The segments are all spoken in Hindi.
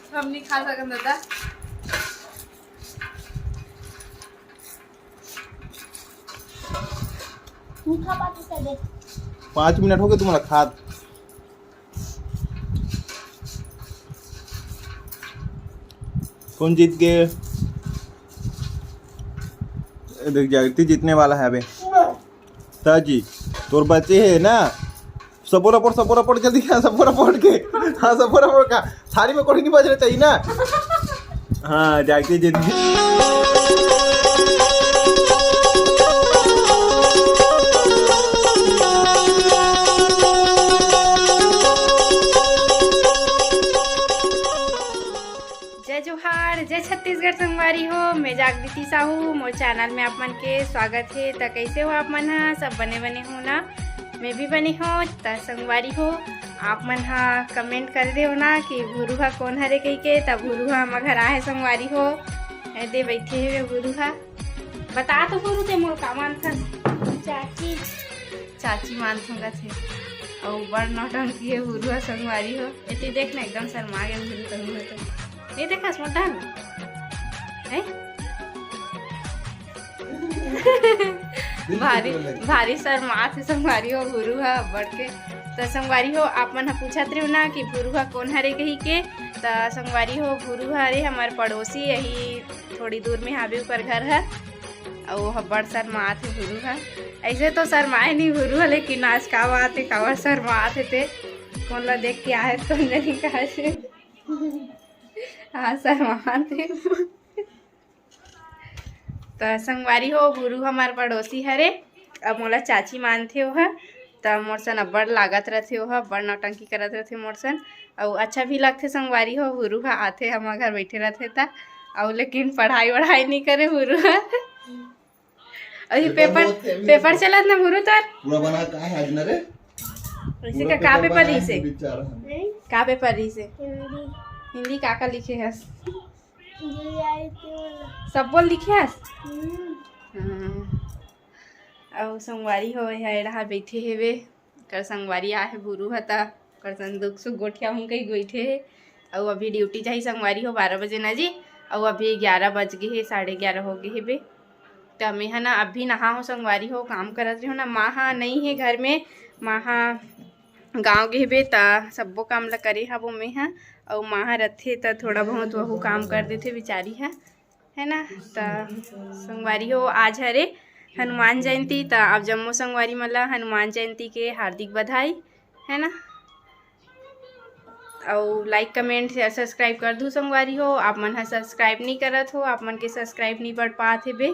हम नहीं खा सकते दादा। मीठा पाती कर दे। 5 मिनट हो गए तुम्हारा खाद। कौन जीत गए? देख जागृति जीतने वाला है अबे। ताजी तोर बच्चे है ना, सपोरा पड़ जल्दी खा, सपोरा पड़ के। हाँ सपोरा पड़ का थाली में कोई नहीं बज रहा चाहिए ना। हाँ जागृति जीत गई। जय जोहार, जय छत्तीसगढ़ संगवारी हो। मैं जागृति साहू, मोर चैनल में आप मन के स्वागत है। त कैसे हो आप मन हा? सब बने हो ना? मैं भी बनी हो। त संगवारी हो आप मन हा कमेंट कर दे हो ना कि भुरुहा कौन हरे कही के। तब भुरुहा हम घर आए संगवारी हो, दे बैठे है भुरुहा। बता तो भुरु ते मोर का मानथन? चाची चाची मानथूंगा थे और बड़ नौटंकी है भुरुहा संगवारी हो। इतनी देख ना एकदम शर्मा गए भुरु तंगुआ तो ये देखा मोटा है भारी भारी शर्मात है संगवारी हो भुरुहा बढ़ के। तो संगवारी हो आप मन पूछत रहे हो ना कि भुरुहा कौन हरे कही के। तो संगवारी हो भुरुहा हरे हमारे पड़ोसी, यही थोड़ी दूर में हावे ऊपर घर है और वह बड़ शर्मात है भुरुहा। ऐसे तो शर्माए नहीं भुरुहा, लेकिन आज का बात है कावर शर्मात है थे कौन ला देख के आए कौन नहीं कहा से। हाँ शर्मात है। तो संगवारी हो भुरु हमार पड़ोसी हरे, अब मोला चाची मानथे हो। तो मोर सन अब्बड़ लागत रहथे हो, बड़ नौटंकी करत रहथे मोर सन। और अच्छा भी लगथे संगवारी हो। भुरु हा आथे हमार घर बैठे रहथे ता, और लेकिन पढ़ाई वढ़ाई नहीं करे भुरु हा। अभी पेपर चलत ना भुरु तार पूरा बना का है आज न रे? वैसे का पेपर रही से? बेचारा का पेपर रही से? हिंदी हिंदी का लिखे हस? ये आई थी सब बोल लिखे हस? और संगवारी हो रहा बैठे हेवे कर संगवारी आहे भुरु हता कर संदुक सुख गोठिया हूँ कहीं बैठे है। और अभी ड्यूटी चाहिए संगवारी हो 12 बजे ना जी, और अभी 11 बज गए है, 11:30 हो गए हेबे। तो मैं है ना अभी नहा हो संगवारी हो, काम करत रही हो ना। माँ हाँ नहीं है घर में, माँ हाँ गाँव गए हेबे ता सब्बो काम ला करे हबो मैं हाँ। और माँ हाँ रथे तो थोड़ा बहुत वह काम कर देते बेचारी है ना। तो संगवारी हो आज हरे हनुमान जयंती, तो आप जम्मो संगवारी मला हनुमान जयंती के हार्दिक बधाई है ना। और लाइक कमेंट सब्सक्राइब कर दूँ संगवारी हो। आप मन हा सब्सक्राइब नहीं करत हो, आप मन के सब्सक्राइब नहीं बढ़ पात है बे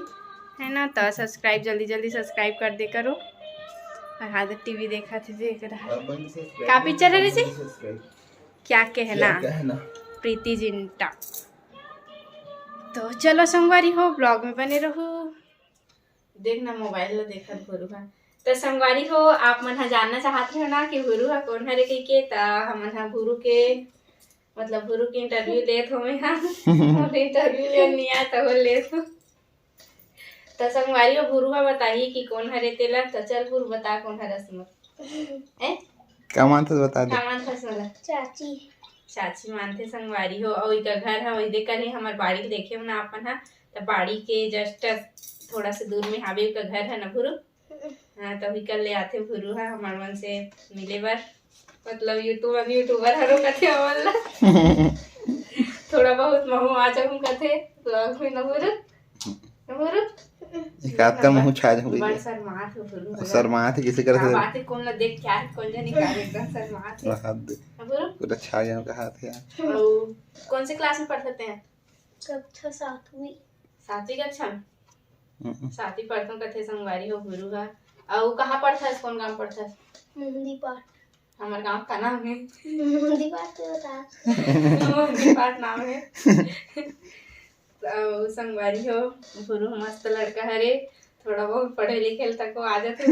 है ना। तो सब्सक्राइब जल्दी सब्सक्राइब कर दे करो। और हादर टीवी देखा थे देख रहा का पिक्चर है रे से? क्या कहना प्रीति जिंटा। तो चलो संगवारी हो ब्लॉग में बने रहो, देखना मोबाइल ला देखा भुरुहा। तो संगवारी हो आप मन हा जानना चाहते हो ना कि भुरुहा कौन हरे कही के। ता हमन हा भुरु के मतलब भुरु के इंटरव्यू लेत हो मैं हाँ इंटरव्यू ले नहीं आया तो लेत हो। तो संगवारी हो भुरुहा बताइए कि कौन हरे तेला। तो चल भुरु बता कौन हरा सुमर क्या मानते बता दे। क्या मानता सुमर? चाची चाची मानते संगवारी हो। और इधर घर है वही देख कर हमारे बाड़ी देखे हो ना अपन हा। तो बाड़ी के जस्ट थोड़ा सा दूर में हावे का घर है ना भुरु। हाँ तो कल ले आते भुरु है हमारे मन से मिले बार, मतलब यूट्यूबर हरो कथे वाला थोड़ा बहुत महू आ जाऊं कथे ब्लॉग में ना भुरु एक आध का मुंह छा जाऊंगी। बड़ शर्मात हो भुरु, शर्मात किसे कर क्या बात है कौन ना देख क्या है कौन जाने का एकदम शर्मात है भुरु। पूरा छा जाऊं का हाथ है। और कौन से क्लास में पढ़ते हैं? कक्षा 7वीं 7वीं कक्षा में 7वीं पढ़ता कथे संगवारी हो भुरु का। और कहाँ पढ़ता है? कौन गाँव पढ़ता है? हिंदी पाठ हमारे गाँव का नाम है हिंदी पाठ तो बता हिंदी पाठ नाम है। तो संगवारी हो भुरु मस्त लड़का हरे, थोड़ा बहुत पढ़े लिखे तक को आ जाते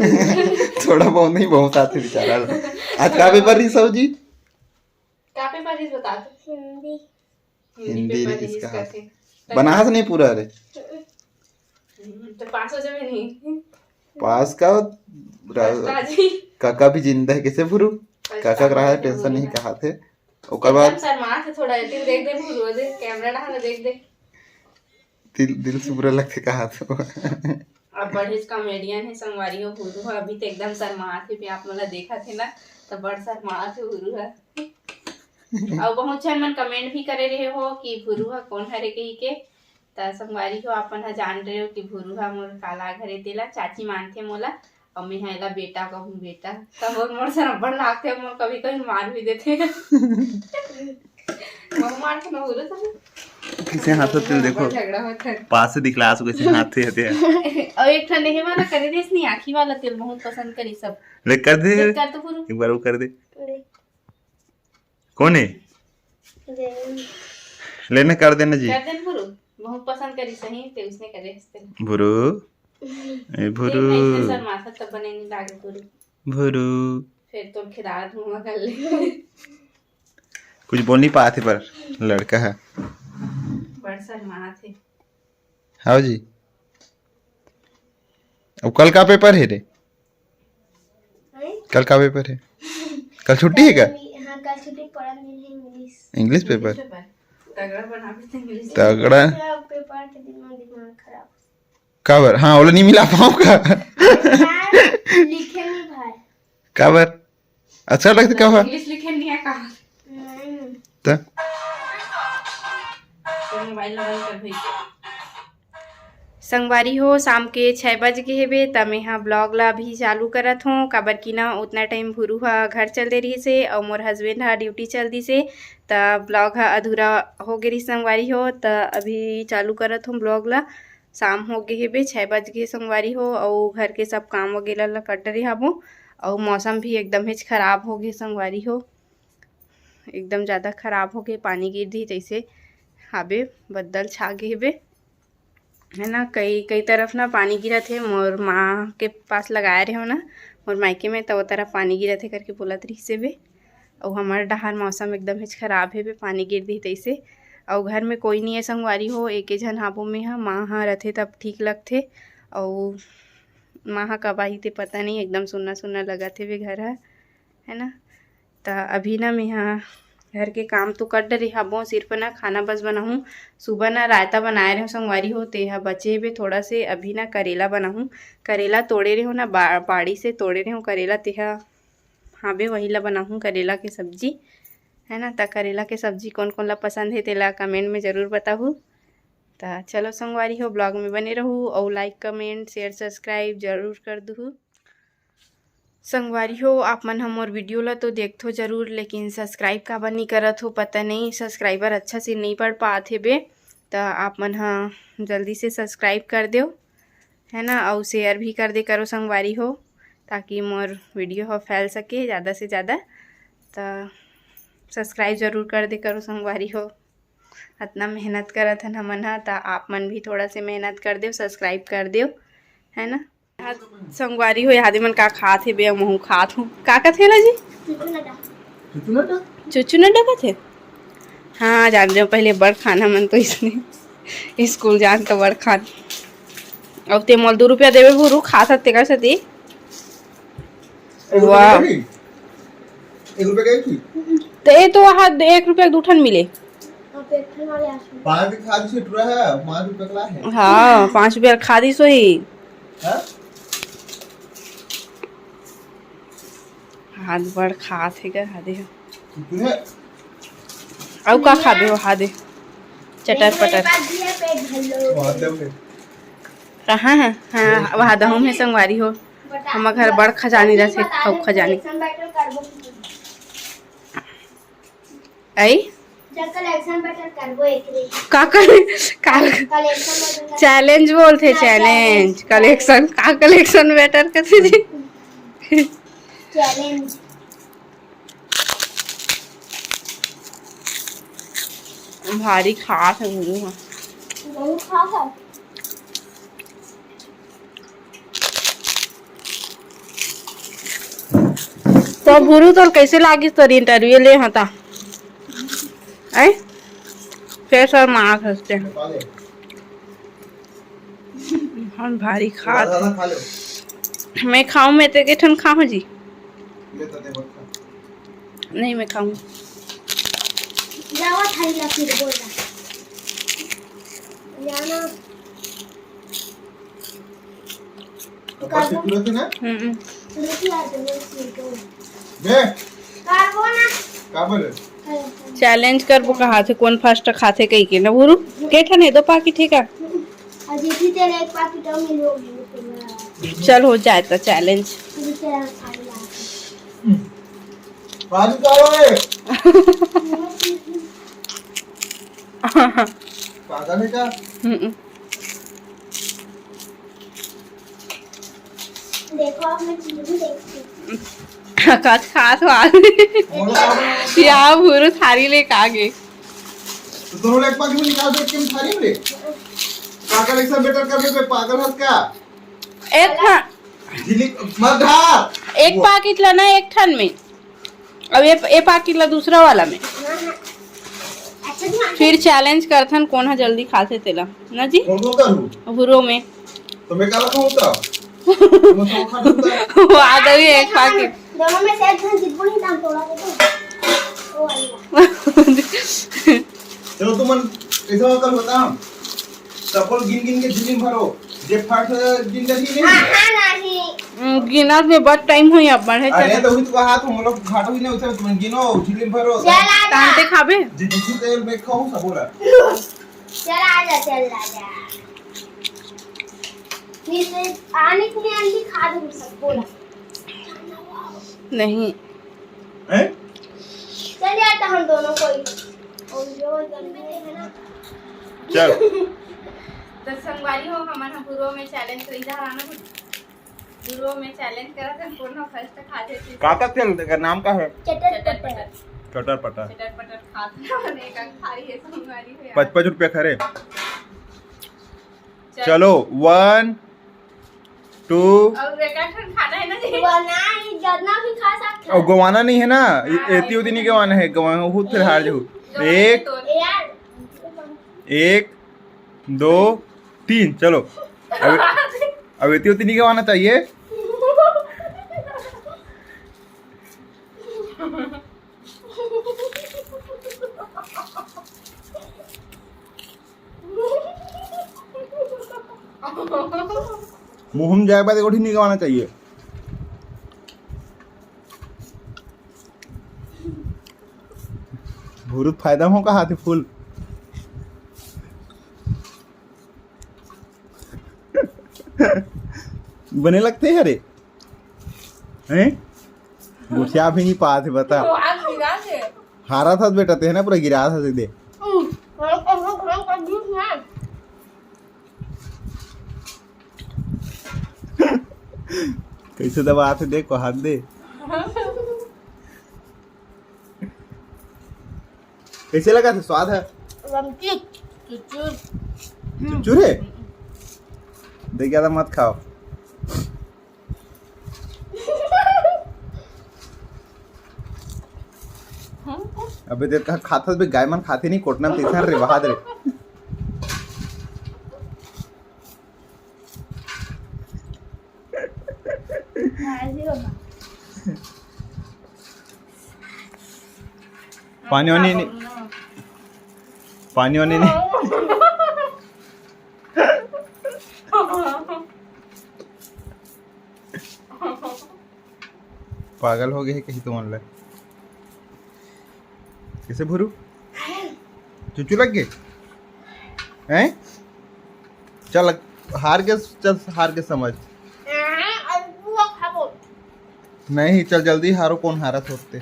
थोड़ा बहुत नहीं बहुत आते बेचारा। आज का पेपर रही सब जी? क्या पेपर रही बता दो? हिंदी पेपर इसका करते बना नहीं पूरा रे। तो पास हो जाए नहीं? पास का काका भी जिंदा है कैसे भुरु? काका रहा टेंशन नहीं कहा थे ओकर बाद शर्मा से थोड़ा दिल देख दे भूरो दे कैमरा ना देख दे दिल से बुरा लगते कहा तो अब बड़े कॉमेडियन है संगवारी हो भूरू है अभी तो एकदम शर्मा थे भी आप मतलब देखा थे ना तो बड़ शर्मा थे भूरू है और बहुत जन मन कमेंट भी करे रहे हो कि भूरू है कौन हरे कही के त संगवारी हो अपन जान रहे हो कि भूरू है मोर काला घरे देला चाची मानथे मोला और मैं हेला बेटा कहूँ बेटा तब मोर से रबड़ लागते मोर कभी कभी मार भी देते मार के ना बोले तो किसे हाथ तिल देखो झगड़ा होता है पास से दिखला सो कैसे हाथ थे और एक ठंडे के वाला करे देस नहीं आँखी वाला तिल बहुत पसंद करी सब ले कर दे कर तो भूरू एक बार वो कर दे कौन है लेने कर देना जी कर दे भूरू बहुत पसंद करी सही ते उसने करे इसते भुरु ए भुरु सर माथा तब बने नहीं लागे भूरू भुरु फिर तो खिदार धुआं कर ले कुछ बोल नहीं पाते पर लड़का है बड़ शर्मा थे हाँ जी अब कल का पेपर है रे कल का पेपर है कल छुट्टी है क्या हाँ कल छुट्टी पढ़ा नहीं इंग्लिश इंग्लिश पेपर तगड़ा बना भी इंग्लिश तगड़ा पेपर के दिन में दिमाग खराब काबर हाँ वो नहीं मिला पाऊंगा लिखे नहीं भाई काबर अच्छा लगता काबर इंग्लिश लिखे नहीं है कहाँ तो मोबाइल लगा कर भेज संगवारी हो शाम के 6 बज गए हेबे त मैं हाँ ब्लॉग ला भी चालू करत हूँ काबर की ना उतना टाइम भूरू हा घर चल दे रही से और मोर हस्बैंड हा ड्यूटी चल दी से त ब्लॉग हा अधूरा हो गई संगवारी हो त अभी चालू करत हूँ ब्लॉग ला शाम हो गए हेबे 6 बज गए संगवारी हो और घर के सब काम वगैरह ला कर रहे हबो और मौसम भी एकदम ही खराब हो गए संगवारी हो एकदम ज़्यादा खराब हो गए पानी गिर दी जैसे हाबे बदल छा गए हेबे है ना कई तरफ ना पानी गिरा थे मोर माँ के पास लगाए रहे हो ना मोर मायके में तो वो तरफ पानी गिरा थे करके बोलत रही से बे और हमारे डहार मौसम एकदम ही खराब है बे पानी गिर दी तैसे और घर में कोई नहीं है संगवारी हो एक ही जन हाबो में हाँ माँ हाँ रहते तब ठीक लगते और माँ हाँ कब आई थे पता नहीं एकदम सुनना सुनना लगा थे वे घर है ना तो अभी ना मैं यहाँ घर के काम तो कर डरे हबो सिर्फ ना खाना बस बनाऊँ सुबह ना रायता बनाए रहे संगवारी हो तेहा बचे भी थोड़ा से अभी ना करेला बनाऊँ करेला तोड़े रहे हो ना बाड़ी से तोड़े रहे हो करेला तेहा हाँ बे वही ला बनाऊँ करेला के सब्जी है ना तो करेला के सब्जी कौन कौन ला पसंद है तेला कमेंट में ज़रूर बताऊँ तो चलो संगवारी हो ब्लॉग में बने रहूँ और लाइक कमेंट शेयर सब्सक्राइब जरूर कर दूँ संगवारी हो आप मन हमर वीडियो ला तो देखथो जरूर लेकिन सब्सक्राइब काबर नहीं करत हो पता नहीं सब्सक्राइबर अच्छा से नहीं पढ़ पाते बे तो आप मन हाँ जल्दी से सब्सक्राइब कर दो है ना और शेयर भी कर दे करो संगवारी हो ताकि मोर वीडियो हो फैल सके ज़्यादा से ज़्यादा तो सब्सक्राइब ज़रूर कर दे करो संगवारी हो इतना मेहनत करत हन हमन हा तो आप मन भी थोड़ा से मेहनत कर दो सब्सक्राइब कर दो है ना संगवारी हो याद मन का खात है बे महू खात हूँ का थे ला जी चुचू न डका थे हाँ जान रहे हो पहले बड़ खाना मन तो इसने स्कूल जान तो बड़ खान अब ते मोल 2 रुपया देवे भूरू खा सकते का सती वाह 1 रुपया गई थी तो ये तो वहाँ 1 रुपया 2 ठन मिले 5 खाद छीट रहा है 5 रुपया कला है हाँ 5 रुपया खादी सो ही हाथ बड़ खात है कर हादे और का खाबे हो हादे चटर पटर कहाँ है हाँ वहाँ दहूँ में संगवारी हो हम घर बड़ खजानी रहे खूब खजानी आई का चैलेंज बोलते चैलेंज कलेक्शन का कलेक्शन बेटर करते जी चैलेंज भारी खास है भूरू हाँ बहुत खास है तो भूरू तो कैसे लागी तोरी इंटरव्यू ले हता ऐ फिर सर माँ हंसते हैं हम भारी खा मैं खाऊं मैं तो ठन खाऊं जी नहीं मैं खाऊं दवा थाली ला फिर बोल रहा जाना ऊपर से तुरंत ना तुरंत आ जाओ सीटो बे कार्बो ना का बोले चैलेंज कर वो कहा थे कौन फास्ट खाते कहीं के ना बुरु के ठने दो पाकी ठीक है अजी थी तेरे एक पैकेट और मिलोगी चल हो जाए तो चैलेंज तुझे तेरा थाली ला पानी का रे पागल है क्या देखो आप मैं चीज भी देखती का खास वाल या बुरु थारी ले का गए तो दोनों एक पानी में निकाल दो किम थारी में पागल एक सब बेटर कर दे पागल हट का एक झिली मत धार एक पाकिट लाना एक ठन में अब ये पाकिट ला दूसरा वाला में अच्छा ध्यान फिर चैलेंज करथन कौन है जल्दी खाते तेला ना जी कौन को करूं बुरो में तो मैं काला कहूं तो मैं तो खा दूंगा वो आ गई एक पाकिट दोनों में से एक जन जितना ही दाम तोड़ा दे ओ अल्लाह चलो तुम ऐसा कर बता सबको गिन गिन के झिली भरो जे फट जिंदगी में नहीं गिना में बहुत टाइम हुई अब बढ़े अरे तो हुई तो हाथ हम लोग घाटो ही नहीं उसे तुम गिनो झिली भरो तांते खाबे जे जिसी तेल में खाऊं सब बोला चल आ जा नीचे आने के लिए आंटी खा दूं सब बोला नहीं हैं चल जाता हम दोनों कोई और जो जल्दी है ना चल तो संगवारी हो हमारा बुरो में चैलेंज तो इधर आना बुरो में चैलेंज करा था कौन हो फर्स्ट खाते थे काका तेल का नाम का है चटर चटर पटर पटर चटर पटा चटर पटर खाते हैं एक खारी है संगवारी है 55 रुपए खरे चलो 1 2 और रेकाठन खाना है ना जी बनाई जितना भी खा सकते और गवाना नहीं है ना एती उती नहीं गवाना है गवाना खुद फिर हार जाओ एक यार 1 2 3 चलो अब एती उती नहीं गवाना चाहिए मुंह में जाए बाद गोठी नहीं गवाना चाहिए भूरुत फायदा हो का हाथी फूल बने लगते हैं अरे हैं गुठिया भी नहीं पाते बता हारा था बेटा ते है ना पूरा गिरा था सीधे कैसे दबाते देखो हाथ दे कैसे लगा था स्वाद है चुचुर है देख ज्यादा मत खाओ अबे देख खाता बे गाय मन खाते नहीं कोटना में तीसरा रे बहादुर पानी वानी नहीं पानी वानी नहीं पागल हो गए कहीं तो मन लग कैसे भरू चुचू लग गए हैं चल हार के समझ नहीं चल जल्दी हारो कौन हारा सोचते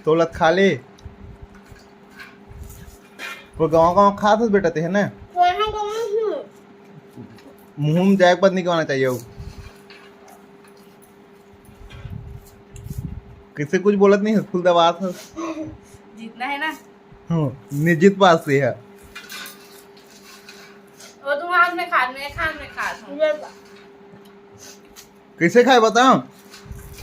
तो लत खा ले वो गाँव खा था बेटा ते है ना मुंह में जाए पत नहीं कहना चाहिए वो किसे कुछ बोलत नहीं है फुल दबा था जीतना है ना निजित पास से है वो तुम हाथ में खा कैसे खाए बताओ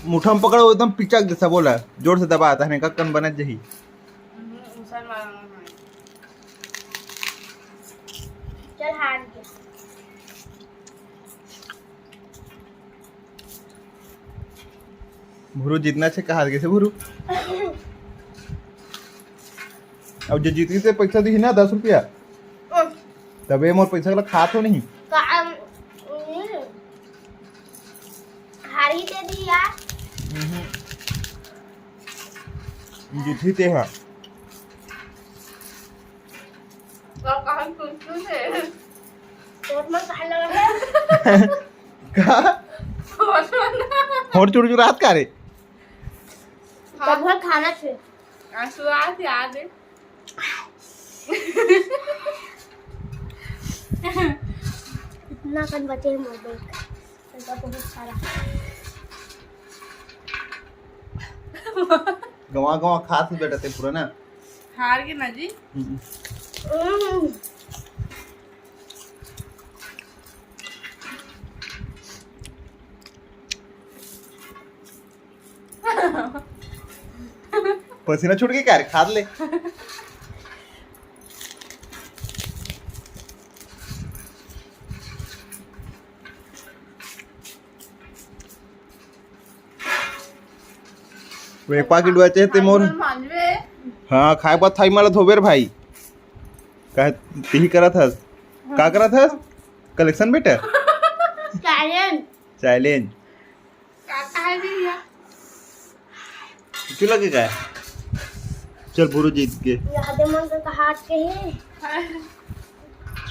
मुठा में पकड़ो एकदम पिचक जैसा बोला जोर से दबा आता है कक्कन बने जही चल हार गया। भूरू जीतना छे कहा कैसे भूरू अब जो जीती से पैसा दी ना 10 रुपया तबे मोर पैसा वाला खात हो नहीं हारी दे दी यार। जीती ते हाँ चोट में कहा लगा है? का और चुड़ रात का रे तब वह खाना छे। आंसू आते याद है इतना कन बचे हैं मोबाइल का बहुत सारा। गवा गवा खात बेटा ते पूरा ना हार के ना जी पसीना छूट के क्या रे खाद ले वो एक पाकिट बचे ते मोर हाँ खाए बाद थाई माला धोबेर भाई कह यही करत हस का करत हस कलेक्शन बेटा चैलेंज चैलेंज काका है भैया क्यों लगेगा चल भूरू जीत के यहाँ दे मन का हाथ के है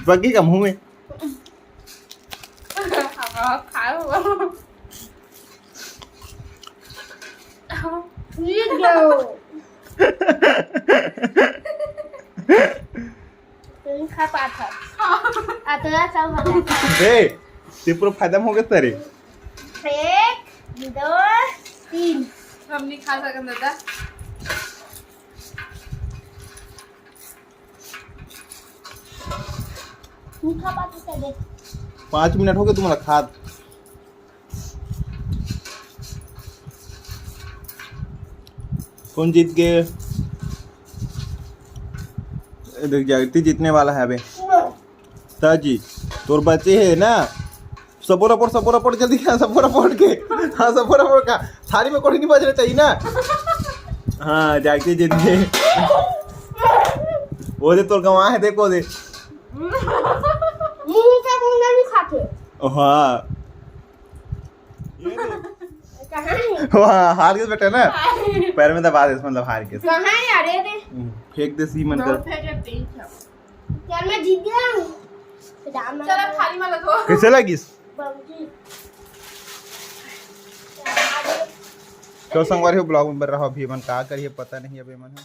बाकी का मुंह में खाओ ये गयो तुम खा पाता आता सब हो जाता ए ते पूरा फायदा हो गया तेरे 1 2 3 हम नहीं खा सकते दादा नहीं खा पाते चले 5 मिनट हो गए तुम्हारा खाद कौन जीत गए देख जागती जीतने वाला है बे ताजी तोर बच्चे है ना सपोरा पड़ जल्दी खा सपोरा पड़ के हाँ सपोरा पड़ का थाली में कोड़ी नहीं बजना चाहिए ना हाँ जागती जीत गए वो दे तोर गवा है देखो दे मुंह से मुंह नहीं खाते हाँ कहाँ है वहाँ हार गए बेटा ना पैर में दबा दे मतलब हार के कहाँ है यार ये दे फेंक दे सी मन कर यार मैं जीत गया हूँ चल अब थाली में लगो कैसे लगी बाबूजी तो संगवारी हो ब्लॉग में बन रहा अभी मन का करिए पता नहीं अभी मन